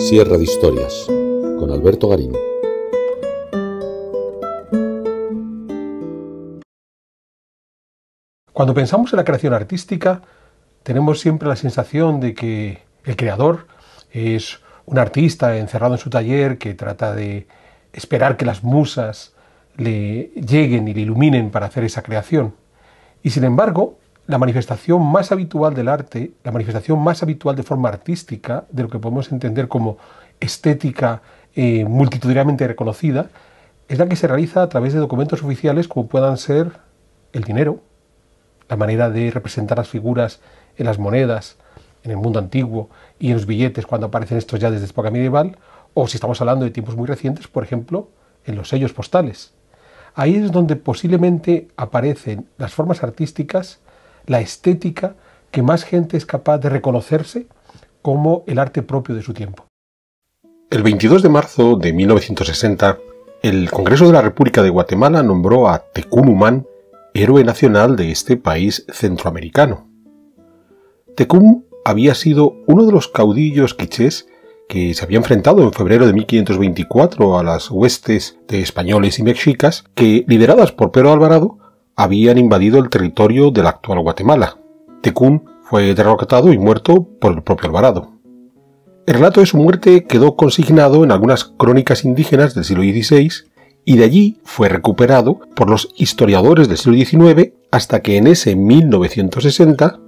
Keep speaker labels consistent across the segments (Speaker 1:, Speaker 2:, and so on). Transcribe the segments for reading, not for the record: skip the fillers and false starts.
Speaker 1: Sierra de Historias, con Alberto Garín.
Speaker 2: Cuando pensamos en la creación artística, tenemos siempre la sensación de que el creador es un artista encerrado en su taller que trata de esperar que las musas le lleguen y le iluminen para hacer esa creación. Y sin embargo, la manifestación más habitual del arte, la manifestación más habitual de forma artística, de lo que podemos entender como estética multitudinariamente reconocida, es la que se realiza a través de documentos oficiales como puedan ser el dinero, la manera de representar las figuras en las monedas, en el mundo antiguo y en los billetes cuando aparecen estos ya desde época medieval, o si estamos hablando de tiempos muy recientes, por ejemplo, en los sellos postales. Ahí es donde posiblemente aparecen las formas artísticas, la estética que más gente es capaz de reconocerse como el arte propio de su tiempo.
Speaker 3: El 22 de marzo de 1960, el Congreso de la República de Guatemala nombró a Tecún Umán héroe nacional de este país centroamericano. Tecún había sido uno de los caudillos quichés que se había enfrentado en febrero de 1524 a las huestes de españoles y mexicas que, lideradas por Pedro Alvarado, habían invadido el territorio del actual Guatemala. Tecún fue derrotado y muerto por el propio Alvarado. El relato de su muerte quedó consignado en algunas crónicas indígenas del siglo XVI y de allí fue recuperado por los historiadores del siglo XIX hasta que en ese 1960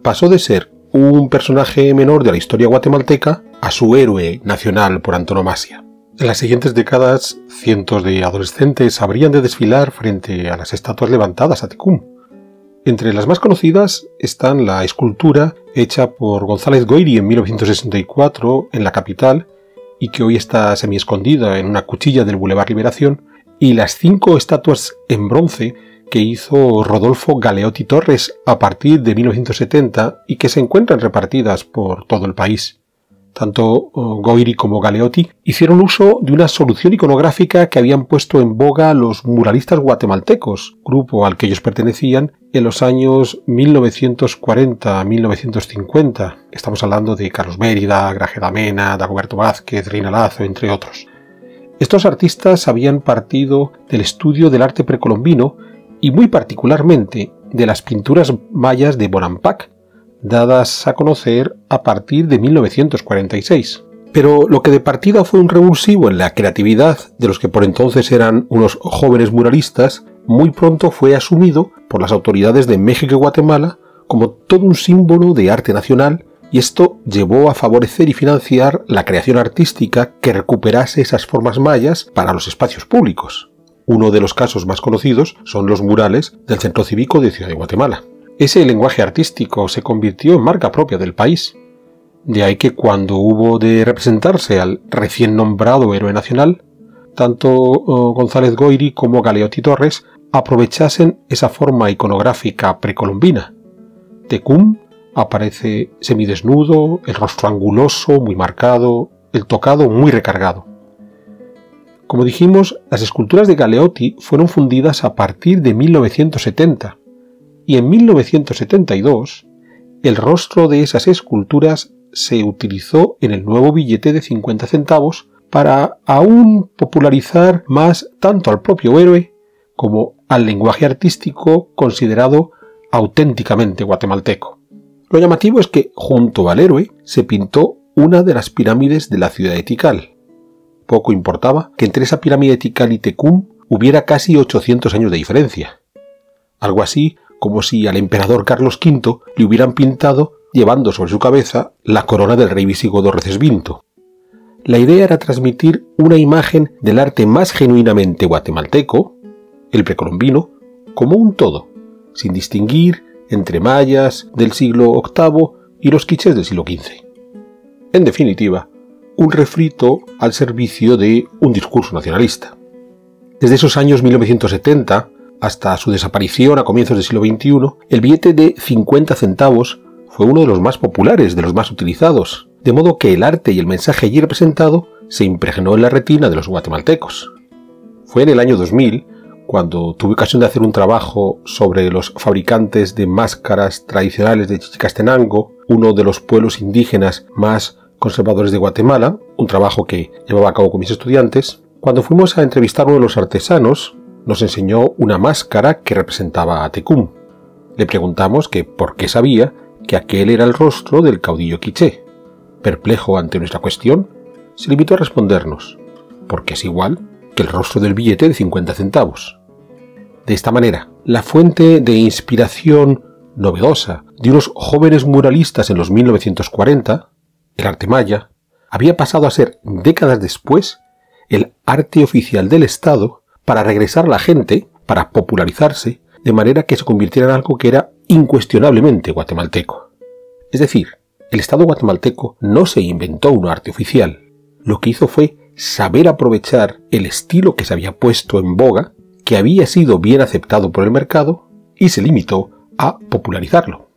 Speaker 3: pasó de ser un personaje menor de la historia guatemalteca a su héroe nacional por antonomasia. En las siguientes décadas, cientos de adolescentes habrían de desfilar frente a las estatuas levantadas a Tecún. Entre las más conocidas están la escultura hecha por González Goyri en 1964 en la capital y que hoy está semi-escondida en una cuchilla del Boulevard Liberación, y las 5 estatuas en bronce que hizo Rodolfo Galeotti Torres a partir de 1970 y que se encuentran repartidas por todo el país. Tanto Goyri como Galeotti hicieron uso de una solución iconográfica que habían puesto en boga los muralistas guatemaltecos, grupo al que ellos pertenecían en los años 1940 a 1950. Estamos hablando de Carlos Mérida, Grajeda Mena, Dagoberto Vázquez, Reina Lazo, entre otros. Estos artistas habían partido del estudio del arte precolombino y muy particularmente de las pinturas mayas de Bonampak, dadas a conocer a partir de 1946. Pero lo que de partida fue un revulsivo en la creatividad de los que por entonces eran unos jóvenes muralistas, muy pronto fue asumido por las autoridades de México y Guatemala como todo un símbolo de arte nacional, y esto llevó a favorecer y financiar la creación artística que recuperase esas formas mayas para los espacios públicos. Uno de los casos más conocidos son los murales del Centro Cívico de Ciudad de Guatemala. Ese lenguaje artístico se convirtió en marca propia del país. De ahí que cuando hubo de representarse al recién nombrado héroe nacional, tanto González Goyri como Galeotti Torres aprovechasen esa forma iconográfica precolombina. Tecún aparece semidesnudo, el rostro anguloso, muy marcado, el tocado muy recargado. Como dijimos, las esculturas de Galeotti fueron fundidas a partir de 1970, y en 1972 el rostro de esas esculturas se utilizó en el nuevo billete de 50 centavos para aún popularizar más tanto al propio héroe como al lenguaje artístico considerado auténticamente guatemalteco. Lo llamativo es que junto al héroe se pintó una de las pirámides de la ciudad de Tikal. Poco importaba que entre esa pirámide de Tikal y Tecún hubiera casi 800 años de diferencia. Algo así como si al emperador Carlos V le hubieran pintado llevando sobre su cabeza la corona del rey visigodo Recesvinto. La idea era transmitir una imagen del arte más genuinamente guatemalteco, el precolombino, como un todo, sin distinguir entre mayas del siglo VIII y los quichés del siglo XV. En definitiva, un refrito al servicio de un discurso nacionalista. Desde esos años 1970 hasta su desaparición a comienzos del siglo XXI, el billete de 50 centavos fue uno de los más populares, de los más utilizados, de modo que el arte y el mensaje allí representado se impregnó en la retina de los guatemaltecos. Fue en el año 2000 cuando tuve ocasión de hacer un trabajo sobre los fabricantes de máscaras tradicionales de Chichicastenango, uno de los pueblos indígenas más conservadores de Guatemala, un trabajo que llevaba a cabo con mis estudiantes. Cuando fuimos a entrevistar a uno de los artesanos, nos enseñó una máscara que representaba a Tecún. Le preguntamos que por qué sabía que aquel era el rostro del caudillo quiché. Perplejo ante nuestra cuestión, se limitó a respondernos, porque es igual que el rostro del billete de 50 centavos. De esta manera, la fuente de inspiración novedosa de unos jóvenes muralistas en los 1940, el arte maya, había pasado a ser, décadas después, el arte oficial del Estado para regresar a la gente, para popularizarse, de manera que se convirtiera en algo que era incuestionablemente guatemalteco. Es decir, el Estado guatemalteco no se inventó un arte oficial. Lo que hizo fue saber aprovechar el estilo que se había puesto en boga, que había sido bien aceptado por el mercado, y se limitó a popularizarlo.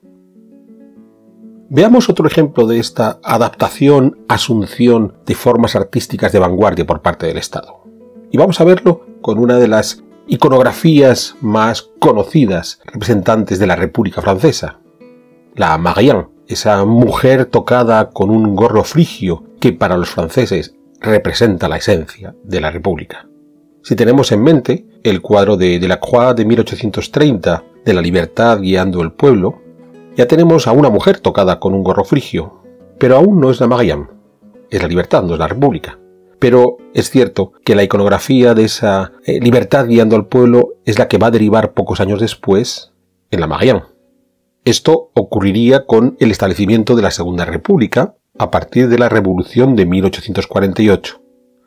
Speaker 3: Veamos otro ejemplo de esta adaptación, asunción de formas artísticas de vanguardia por parte del Estado. Y vamos a verlo con una de las iconografías más conocidas representantes de la República Francesa, la Marianne, esa mujer tocada con un gorro frigio que para los franceses representa la esencia de la República. Si tenemos en mente el cuadro de Delacroix de 1830, de la libertad guiando el pueblo, ya tenemos a una mujer tocada con un gorro frigio, pero aún no es la Marianne, es la libertad, no es la República. Pero es cierto que la iconografía de esa libertad guiando al pueblo es la que va a derivar pocos años después en la Marianne. Esto ocurriría con el establecimiento de la Segunda República a partir de la Revolución de 1848.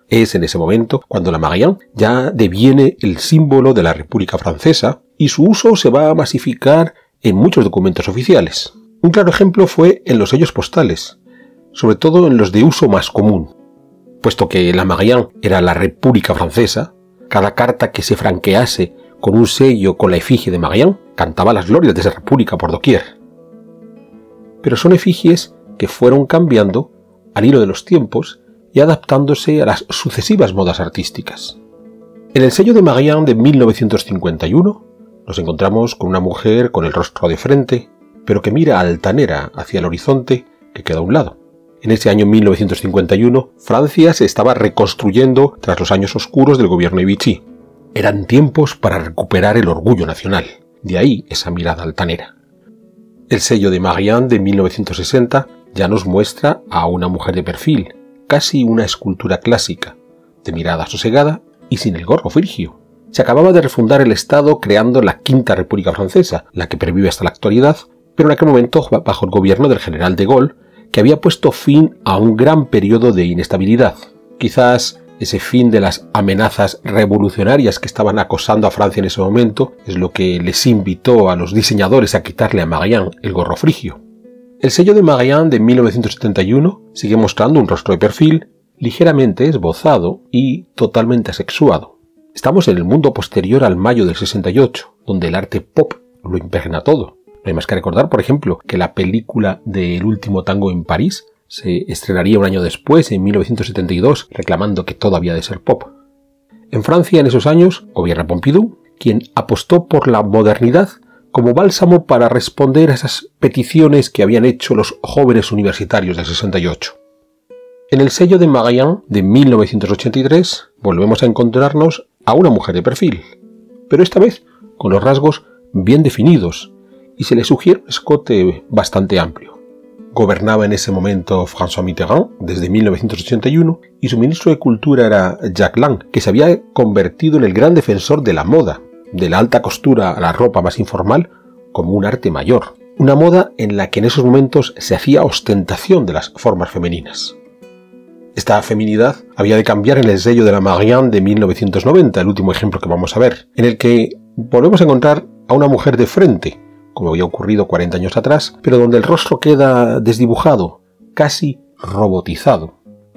Speaker 3: Es en ese momento cuando la Marianne ya deviene el símbolo de la República Francesa y su uso se va a masificar en muchos documentos oficiales. Un claro ejemplo fue en los sellos postales, sobre todo en los de uso más común. Puesto que la Marianne era la República Francesa, cada carta que se franquease con un sello con la efigie de Marianne cantaba las glorias de esa república por doquier. Pero son efigies que fueron cambiando al hilo de los tiempos y adaptándose a las sucesivas modas artísticas. En el sello de Marianne de 1951 nos encontramos con una mujer con el rostro de frente, pero que mira altanera hacia el horizonte que queda a un lado. En ese año 1951, Francia se estaba reconstruyendo tras los años oscuros del gobierno de Vichy. Eran tiempos para recuperar el orgullo nacional, de ahí esa mirada altanera. El sello de Marianne de 1960 ya nos muestra a una mujer de perfil, casi una escultura clásica, de mirada sosegada y sin el gorro frigio. Se acababa de refundar el Estado creando la Quinta República Francesa, la que pervive hasta la actualidad, pero en aquel momento bajo el gobierno del general de Gaulle, que había puesto fin a un gran periodo de inestabilidad. Quizás ese fin de las amenazas revolucionarias que estaban acosando a Francia en ese momento es lo que les invitó a los diseñadores a quitarle a Marianne el gorro frigio. El sello de Marianne de 1971 sigue mostrando un rostro de perfil ligeramente esbozado y totalmente asexuado. Estamos en el mundo posterior al mayo del 68, donde el arte pop lo impregna todo. No hay más que recordar, por ejemplo, que la película de El último tango en París se estrenaría un año después, en 1972, reclamando que todo había de ser pop. En Francia, en esos años, gobierna Pompidou, quien apostó por la modernidad como bálsamo para responder a esas peticiones que habían hecho los jóvenes universitarios del 68. En el sello de Marianne de 1983 volvemos a encontrarnos a una mujer de perfil, pero esta vez con los rasgos bien definidos y se le sugiere un escote bastante amplio. Gobernaba en ese momento François Mitterrand desde 1981 y su ministro de Cultura era Jacques Lang, que se había convertido en el gran defensor de la moda, de la alta costura a la ropa más informal, como un arte mayor. Una moda en la que en esos momentos se hacía ostentación de las formas femeninas. Esta feminidad había de cambiar en el sello de la Marianne de 1990, el último ejemplo que vamos a ver, en el que volvemos a encontrar a una mujer de frente, como había ocurrido 40 años atrás, pero donde el rostro queda desdibujado, casi robotizado.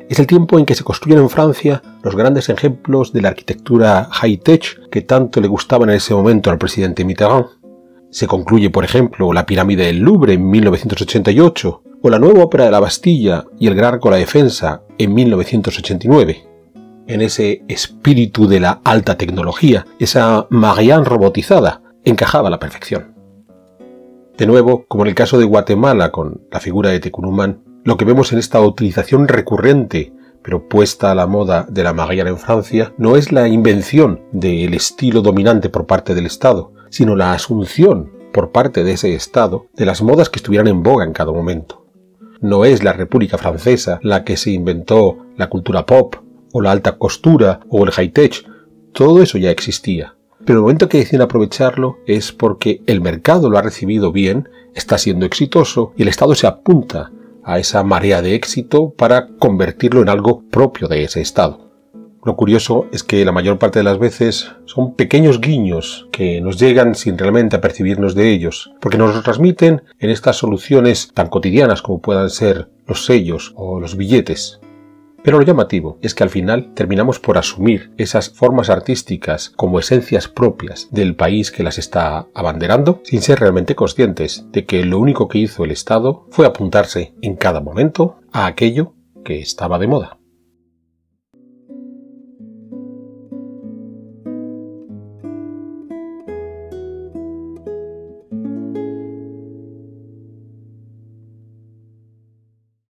Speaker 3: Es el tiempo en que se construyen en Francia los grandes ejemplos de la arquitectura high-tech que tanto le gustaban en ese momento al presidente Mitterrand. Se concluye, por ejemplo, la pirámide del Louvre en 1988, o la nueva ópera de la Bastilla y el Gran Arco de la Defensa en 1989. En ese espíritu de la alta tecnología, esa Marianne robotizada encajaba a la perfección. De nuevo, como en el caso de Guatemala con la figura de Tecún Umán, lo que vemos en esta utilización recurrente, pero puesta a la moda de la Magyar en Francia, no es la invención del estilo dominante por parte del Estado, sino la asunción por parte de ese Estado de las modas que estuvieran en boga en cada momento. No es la República Francesa la que se inventó la cultura pop, o la alta costura, o el high-tech. Todo eso ya existía. Pero el momento que deciden aprovecharlo es porque el mercado lo ha recibido bien, está siendo exitoso, y el Estado se apunta a esa marea de éxito para convertirlo en algo propio de ese Estado. Lo curioso es que la mayor parte de las veces son pequeños guiños que nos llegan sin realmente apercibirnos de ellos, porque nos los transmiten en estas soluciones tan cotidianas como puedan ser los sellos o los billetes. Pero lo llamativo es que al final terminamos por asumir esas formas artísticas como esencias propias del país que las está abanderando, sin ser realmente conscientes de que lo único que hizo el Estado fue apuntarse en cada momento a aquello que estaba de moda.